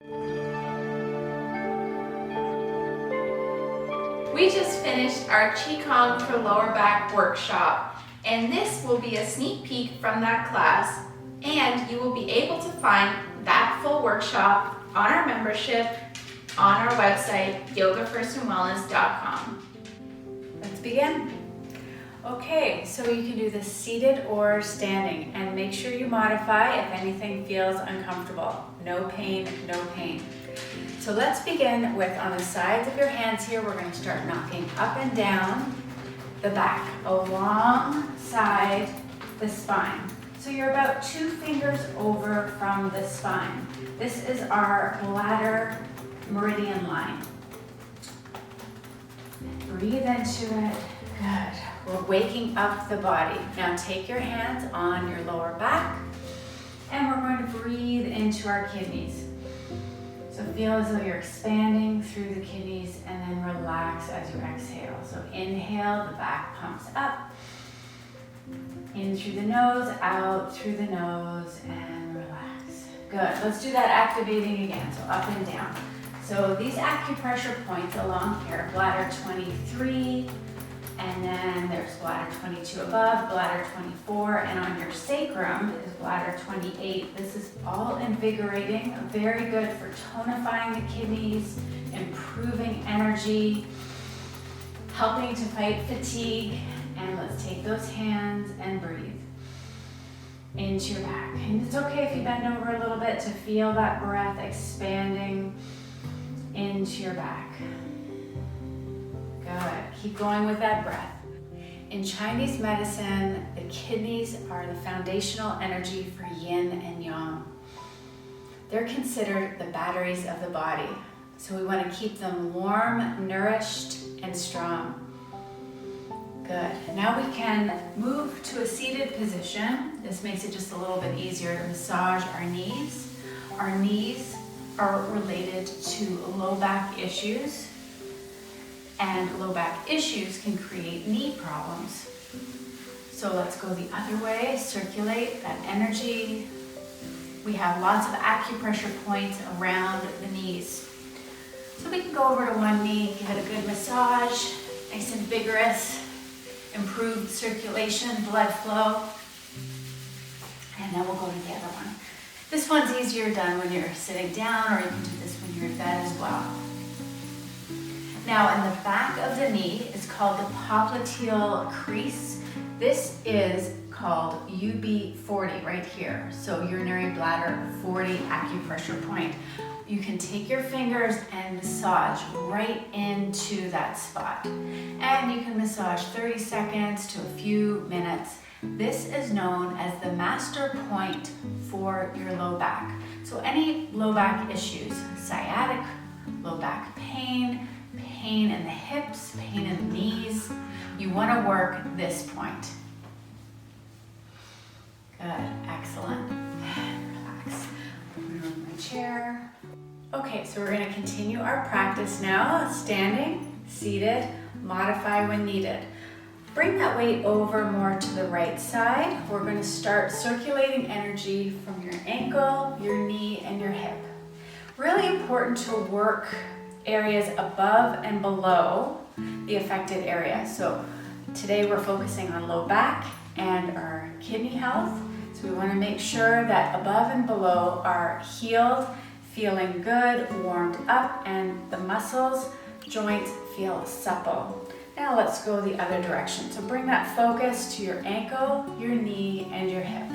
We just finished our Qigong for lower back workshop, and this will be a sneak peek from that class, and you will be able to find that full workshop on our membership on our website, yogaforstandwellness.com. Let's begin. Okay, so you can do this seated or standing, and make sure you modify if anything feels uncomfortable. No pain, no pain. So let's begin with, on the sides of your hands here, we're going to start knocking up and down the back, alongside the spine. So you're about 2 fingers over from the spine. This is our bladder meridian line. Breathe into it. Good. We're waking up the body. Now take your hands on your lower back, and we're going to breathe into our kidneys. So feel as though you're expanding through the kidneys, and then relax as you exhale. So inhale, the back pumps up. In through the nose, out through the nose, and relax. Good. Let's do that activating again. So up and down. So these acupressure points along here, bladder 23, and then there's bladder 22 above, bladder 24, and on your sacrum is bladder 28. This is all invigorating, very good for tonifying the kidneys, improving energy, helping to fight fatigue. And let's take those hands and breathe into your back. And it's okay if you bend over a little bit to feel that breath expanding into your back. Good. Keep going with that breath. In Chinese medicine, the kidneys are the foundational energy for yin and yang. They're considered the batteries of the body. So we want to keep them warm, nourished, and strong. Good. Now we can move to a seated position. This makes it just a little bit easier to massage our knees. Our knees are related to low back issues, and low back issues can create knee problems. So let's go the other way, circulate that energy. We have lots of acupressure points around the knees. So we can go over to one knee, give it a good massage, nice and vigorous, improved circulation, blood flow, and then we'll go to the other one. This one's easier done when you're sitting down, or you can do this when you're in bed as well. Now, in the back of the knee is called the popliteal crease. This is called UB40 right here. So urinary bladder 40 acupressure point. You can take your fingers and massage right into that spot. And you can massage 30 seconds to a few minutes. This is known as the master point for your low back. So any low back issues, sciatic, low back pain, pain in the hips, pain in the knees, you want to work this point. Good, excellent. Relax. Move my chair. Okay, so we're going to continue our practice now. Standing, seated, modify when needed. Bring that weight over more to the right side. We're going to start circulating energy from your ankle, your knee, and your hip. Really important to work areas above and below the affected area. So today we're focusing on low back and our kidney health. So we want to make sure that above and below are healed, feeling good, warmed up, and the muscles, joints feel supple. Now let's go the other direction. So bring that focus to your ankle, your knee, and your hip.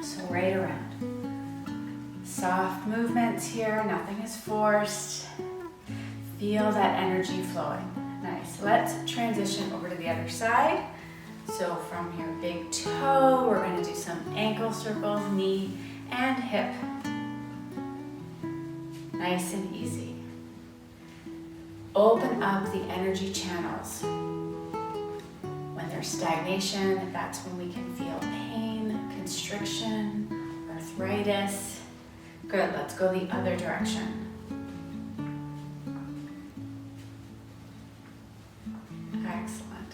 So right around. Soft movements here, nothing is forced. Feel that energy flowing. Nice. Let's transition over to the other side. So from your big toe, we're going to do some ankle circles, knee and hip. Nice and easy. Open up the energy channels. When there's stagnation, that's when we can feel pain, constriction, arthritis. Good, let's go the other direction. Excellent.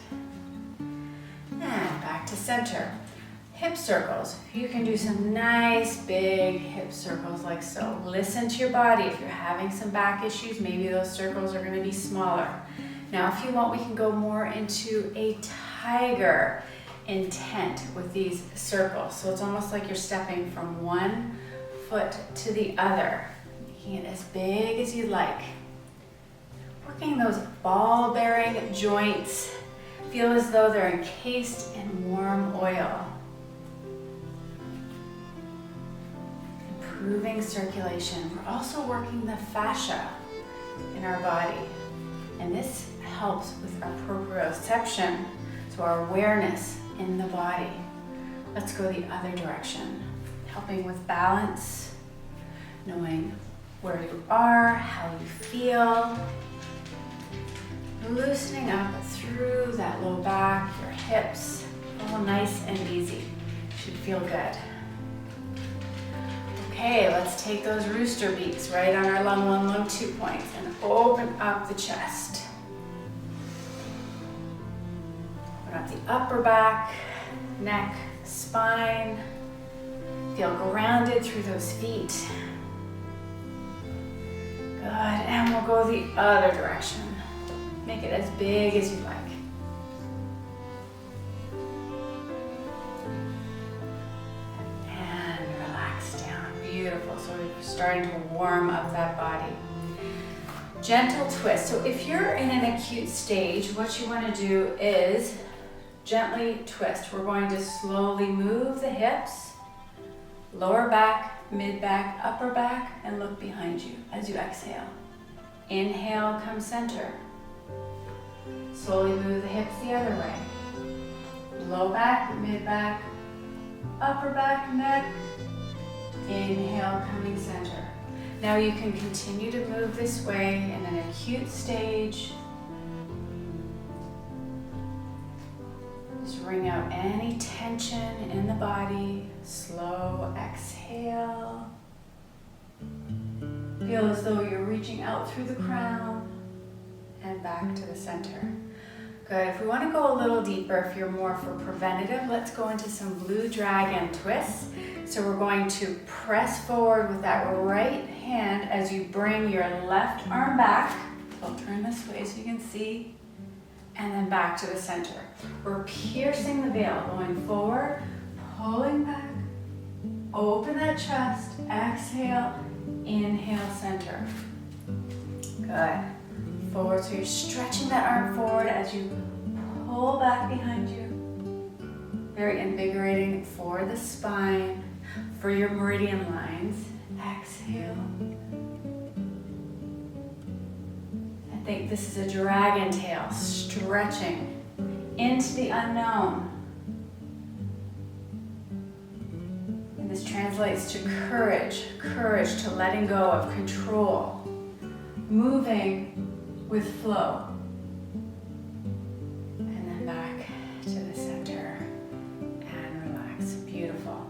And back to center. Hip hip circles. You can do some nice big hip circles like so. Listen to your body. If you're having some back issues, maybe those circles are going to be smaller. Now, if you want, we can go more into a tiger intent with these circles. So it's almost like you're stepping from one foot to the other, making it as big as you like. Working those ball-bearing joints. Feel as though they're encased in warm oil. Improving circulation. We're also working the fascia in our body. And this helps with our proprioception, so our awareness in the body. Let's go the other direction. Helping with balance, knowing where you are, how you feel. Loosening up through that low back, your hips, all nice and easy. Should feel good. Okay, let's take those rooster beaks right on our lung 1, lung 2 points and open up the chest. Open up the upper back, neck, spine. Feel grounded through those feet. Good, and we'll go the other direction. Make it as big as you like. And relax down. Beautiful. So we're starting to warm up that body. Gentle twist. So if you're in an acute stage, what you want to do is gently twist. We're going to slowly move the hips, lower back, mid back, upper back, and look behind you as you exhale. Inhale, come center. Slowly move the hips the other way. Low back, mid back, upper back, neck. Inhale, coming center. Now you can continue to move this way in an acute stage. Just wring out any tension in the body. Slow exhale. Feel as though you're reaching out through the crown and back to the center. Good. If we want to go a little deeper, if you're more for preventative, let's go into some blue dragon twists. So we're going to press forward with that right hand as you bring your left arm back. I'll turn this way so you can see. And then back to the center. We're piercing the veil, going forward, pulling back, open that chest, exhale, inhale, center. Good. Forward, so you're stretching that arm forward as you pull back behind you. Very invigorating for the spine, for your meridian lines. Exhale. I think this is a dragon tail, stretching into the unknown. And this translates to courage, courage to letting go of control, moving with flow. And then back to the center and relax. Beautiful.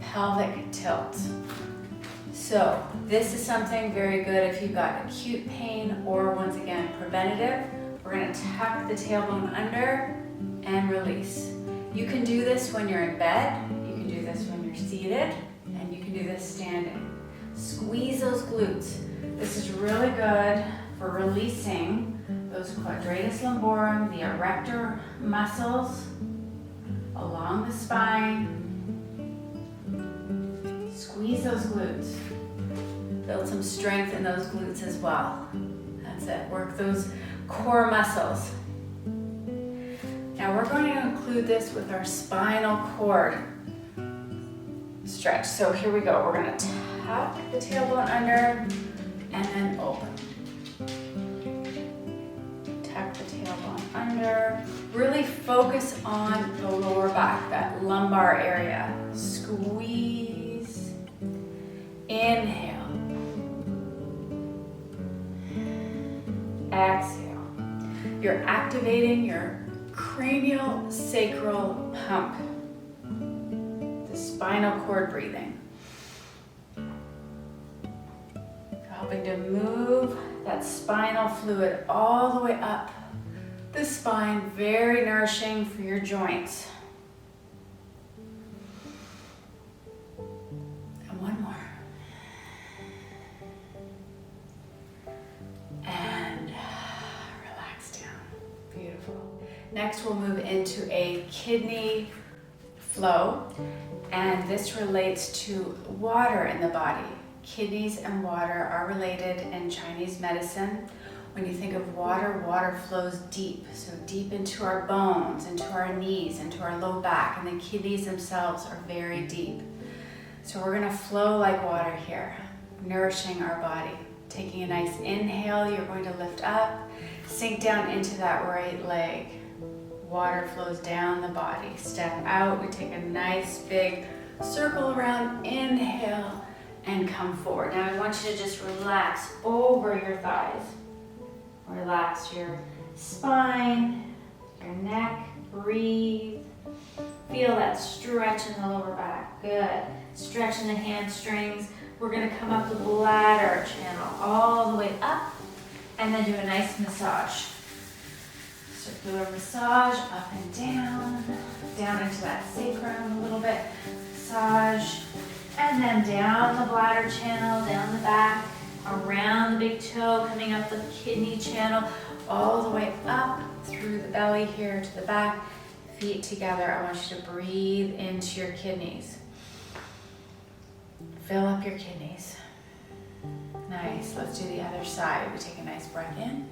Pelvic tilt. So this is something very good if you've got acute pain or, once again, preventative. We're going to tuck the tailbone under and release. You can do this when you're in bed. You can do this when you're seated. And you can do this standing. Squeeze those glutes. This is really good for releasing those quadratus lumborum, the erector muscles along the spine. Squeeze those glutes. Build some strength in those glutes as well. That's it. Work those core muscles. Now we're going to include this with our spinal cord stretch. So here we go. We're going to tuck the tailbone under and then open. Tuck the tailbone under. Really focus on the lower back, that lumbar area. Squeeze. Inhale. Exhale. You're activating your cranial sacral pump. The spinal cord breathing. Helping to move that spinal fluid all the way up the spine, very nourishing for your joints. Next, we'll move into a kidney flow, and this relates to water in the body. Kidneys and water are related in Chinese medicine. When you think of water, water flows deep, so deep into our bones, into our knees, into our low back, and the kidneys themselves are very deep. So we're gonna flow like water here, nourishing our body. Taking a nice inhale, you're going to lift up, sink down into that right leg. Water flows down the body. Step out, we take a nice big circle around, inhale, and come forward. Now I want you to just relax over your thighs. Relax your spine, your neck, breathe. Feel that stretch in the lower back, good. Stretch in the hamstrings. We're gonna come up the bladder channel all the way up and then do a nice massage. Circular massage, up and down into that sacrum a little bit, massage, and then down the bladder channel, down the back, around the big toe, coming up the kidney channel, all the way up through the belly here to the back, feet together. I want you to breathe into your kidneys. Fill up your kidneys. Nice, let's do the other side. We take a nice breath in.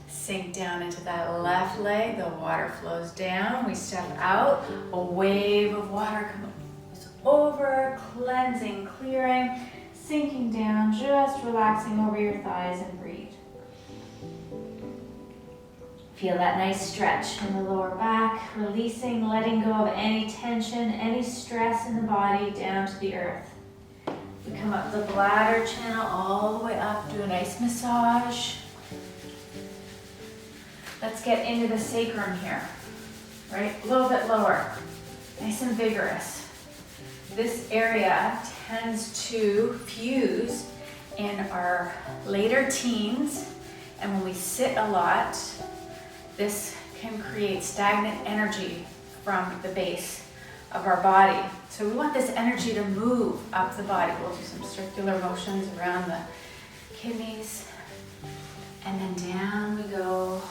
Sink down into that left leg, the water flows down. We step out, a wave of water comes over, cleansing, clearing, sinking down, just relaxing over your thighs and breathe. Feel that nice stretch in the lower back, releasing, letting go of any tension, any stress in the body down to the earth. We come up the bladder channel all the way up, do a nice massage. Let's get into the sacrum here, right? A little bit lower, nice and vigorous. This area tends to fuse in our later teens, and when we sit a lot, this can create stagnant energy from the base of our body. So we want this energy to move up the body. We'll do some circular motions around the kidneys, and then down we go,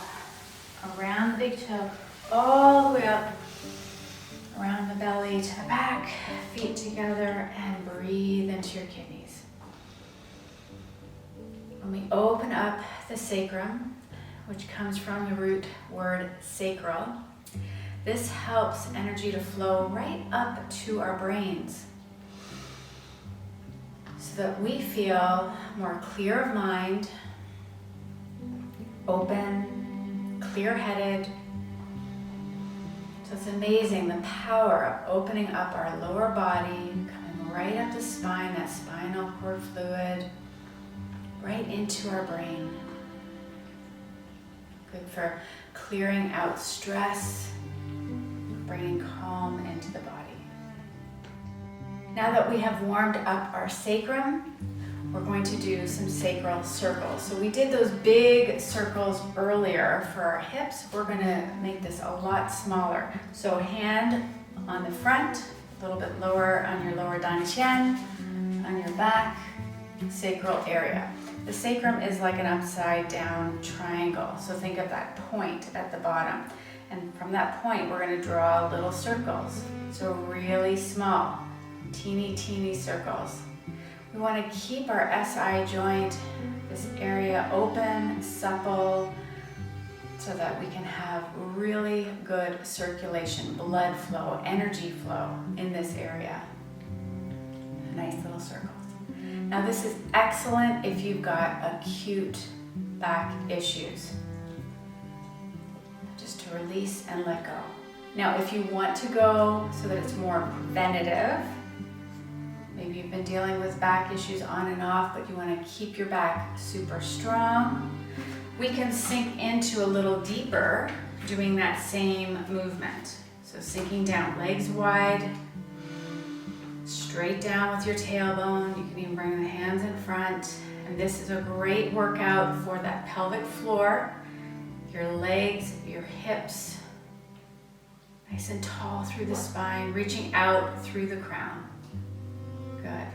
around the big toe, all the way up, around the belly to the back, feet together, and breathe into your kidneys. When we open up the sacrum, which comes from the root word sacral, this helps energy to flow right up to our brains so that we feel more clear of mind, open, clear-headed. So it's amazing the power of opening up our lower body, coming right up the spine, that spinal cord fluid, right into our brain. Good for clearing out stress, bringing calm into the body. Now that we have warmed up our sacrum, we're going to do some sacral circles. So we did those big circles earlier for our hips. We're going to make this a lot smaller. So hand on the front, a little bit lower on your lower dantian, on your back, sacral area. The sacrum is like an upside down triangle. So think of that point at the bottom. And from that point, we're going to draw little circles. So really small, teeny circles. We want to keep our SI joint, this area open, supple, so that we can have really good circulation, blood flow, energy flow in this area. Nice little circles. Now this is excellent if you've got acute back issues. Just to release and let go. Now if you want to go so that it's more preventative, maybe you've been dealing with back issues on and off, but you want to keep your back super strong, we can sink into a little deeper doing that same movement. So sinking down, legs wide, straight down with your tailbone. You can even bring the hands in front. And this is a great workout for that pelvic floor, your legs, your hips, nice and tall through the spine, reaching out through the crown. Good.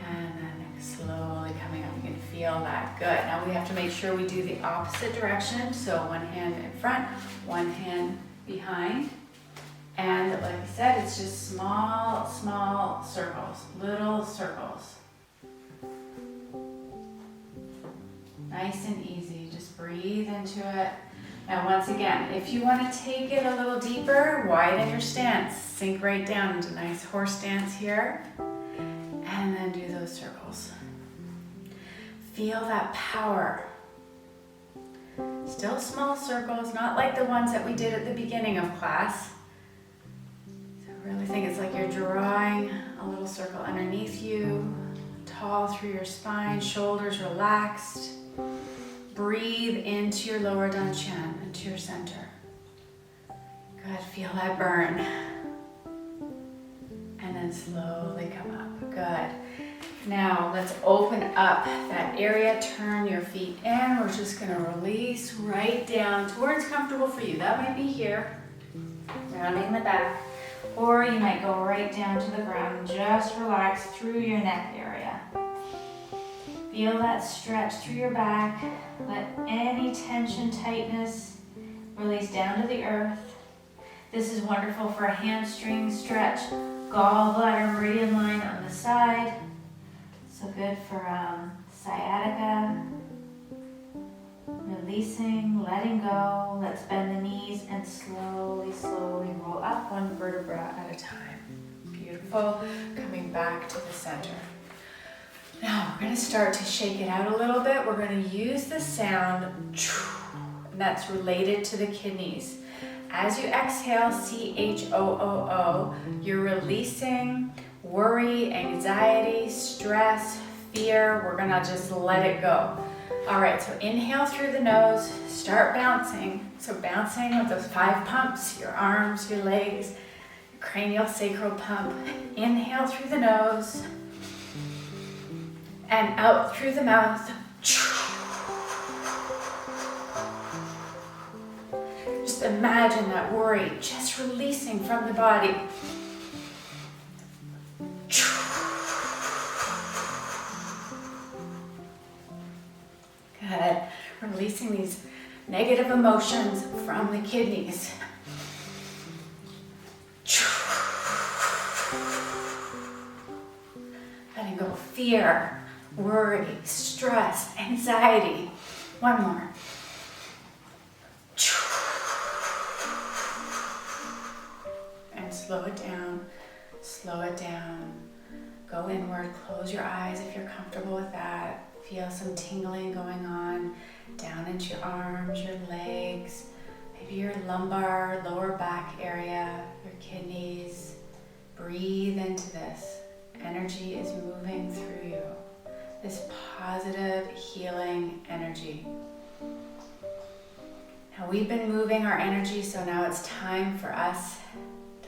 And then slowly coming up. You can feel that. Good. Now we have to make sure we do the opposite direction. So one hand in front, one hand behind. And like I said, it's just small, small circles, little circles. Nice and easy. Just breathe into it. Now once again, if you want to take it a little deeper, widen your stance. Sink right down into nice horse stance here. And then do those circles. Feel that power. Still small circles, not like the ones that we did at the beginning of class. So really think it's like you're drawing a little circle underneath you, tall through your spine, shoulders relaxed. Breathe into your lower dantian, into your center. Good, feel that burn. And then slowly come up, good. Now let's open up that area, turn your feet in. We're just gonna release right down to where it's comfortable for you. That might be here, rounding the back, or you might go right down to the ground and just relax through your neck area. Feel that stretch through your back. Let any tension, tightness release down to the earth. This is wonderful for a hamstring stretch, gallbladder meridian line on the side. So good for sciatica. Releasing, letting go. Let's bend the knees and slowly, slowly roll up one vertebra at a time. Beautiful. Coming back to the center. Now we're going to start to shake it out a little bit. We're going to use the sound, and that's related to the kidneys. As you exhale, C-H-O-O-O, you're releasing worry, anxiety, stress, fear. We're going to just let it go. All right, so inhale through the nose, start bouncing. So bouncing with those 5 pumps, your arms, your legs, your cranial sacral pump. Inhale through the nose. And out through the mouth. Just imagine that worry just releasing from the body. Good. Releasing these negative emotions from the kidneys. Letting go of fear, worry, stress, anxiety. One more. And slow it down, slow it down. Go inward, close your eyes if you're comfortable with that. Feel some tingling going on down into your arms, your legs, maybe your lumbar, lower back area, your kidneys. Breathe into this. Energy is moving through you. This positive, healing energy. Now we've been moving our energy, so now it's time for us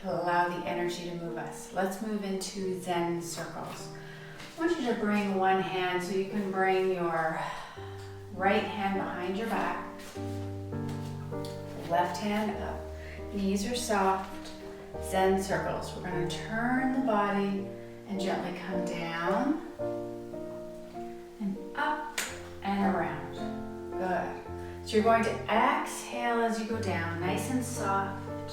to allow the energy to move us. Let's move into Zen circles. I want you to bring one hand, so you can bring your right hand behind your back, left hand up, knees are soft, Zen circles. We're going to turn the body and gently come down and up and around. Good. So you're going to exhale as you go down, nice and soft.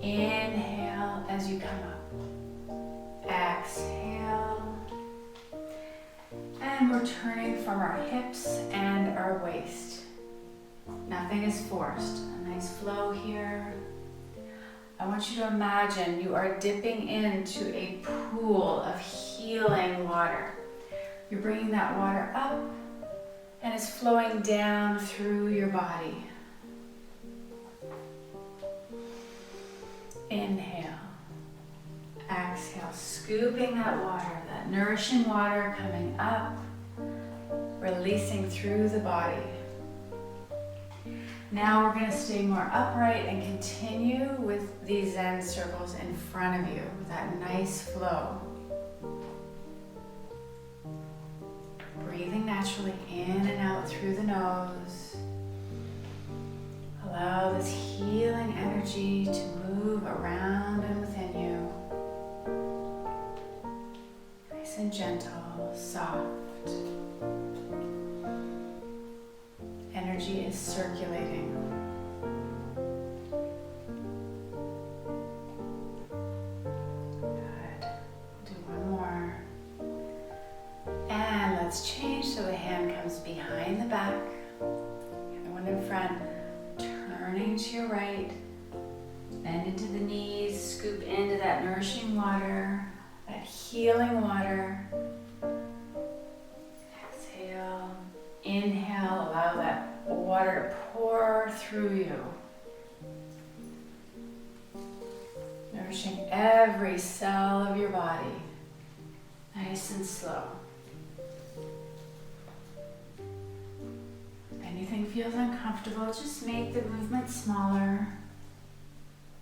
Inhale as you come up. Exhale. And we're turning from our hips and our waist. Nothing is forced. A nice flow here. I want you to imagine you are dipping into a pool of healing water. You're bringing that water up and it's flowing down through your body. Inhale. Exhale, scooping that water, that nourishing water coming up, releasing through the body. Now we're going to stay more upright and continue with these Zen circles in front of you with that nice flow. Breathing naturally in and out through the nose. Allow this healing energy to move around and within you. Nice and gentle, soft. Energy is circulating. Good. Do one more. And let's change so the hand comes behind the back. The other one in front. Turning to your right. Bend into the knees. Scoop into that nourishing water, that healing water. Exhale. Inhale. Allow that water to pour through you. Nourishing every cell of your body. Nice and slow. If anything feels uncomfortable, just make the movement smaller.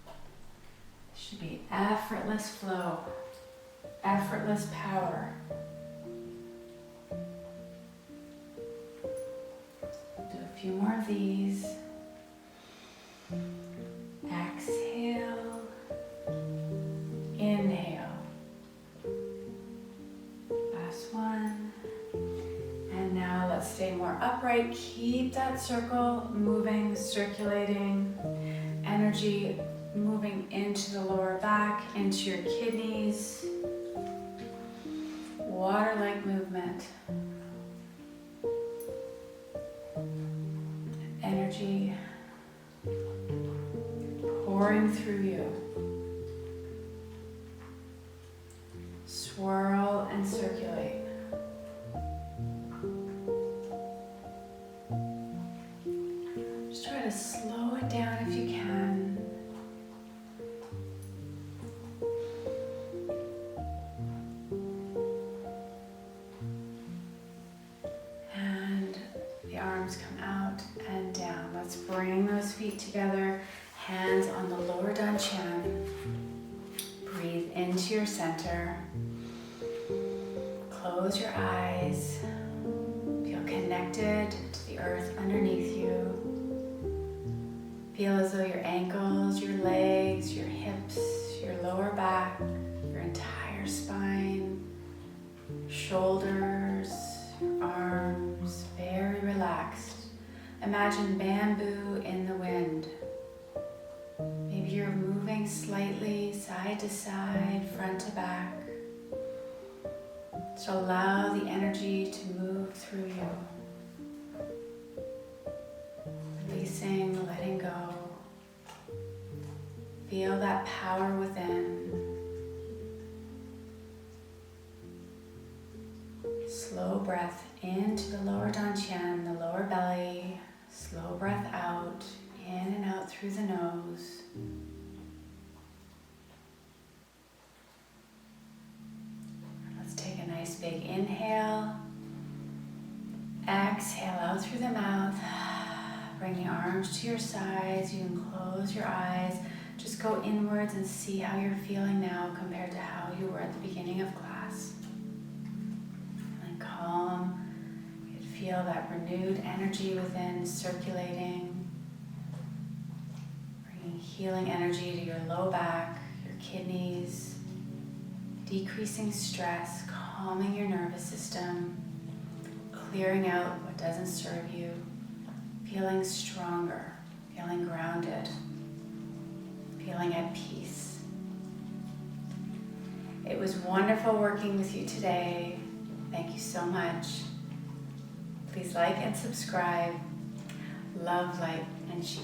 It should be effortless flow, effortless power. Do a few more of these. Exhale. Inhale. Last one. And now let's stay more upright. Keep that circle moving, circulating. Energy moving into the lower back, into your kidneys. Water-like movement. Energy pouring through you. Swirl and circulate. Just try to slow it down if you can. And the arms come out and down. Let's bring those feet together. Hands on the lower dantian. Breathe into your center. Close your eyes. Feel connected to the earth underneath you. Feel as though your ankles, your legs, your hips, your lower back, your entire spine, shoulders, your arms, very relaxed. Imagine bamboo in the wind. Maybe you're moving slightly side to side, front to back. So allow the energy to move through you. Releasing, letting go. Feel that power within. Slow breath into the lower dantian, the lower belly. Slow breath out, in and out through the nose. Let's take a nice big inhale. Exhale out through the mouth. Bring the arms to your sides. You can close your eyes. Just go inwards and see how you're feeling now compared to how you were at the beginning of class. Feeling calm. You can feel that renewed energy within circulating. Bringing healing energy to your low back, your kidneys. Decreasing stress, calming your nervous system. Clearing out what doesn't serve you. Feeling stronger, feeling grounded, feeling at peace. It was wonderful working with you today. Thank you so much. Please like and subscribe. Love, light, and chi.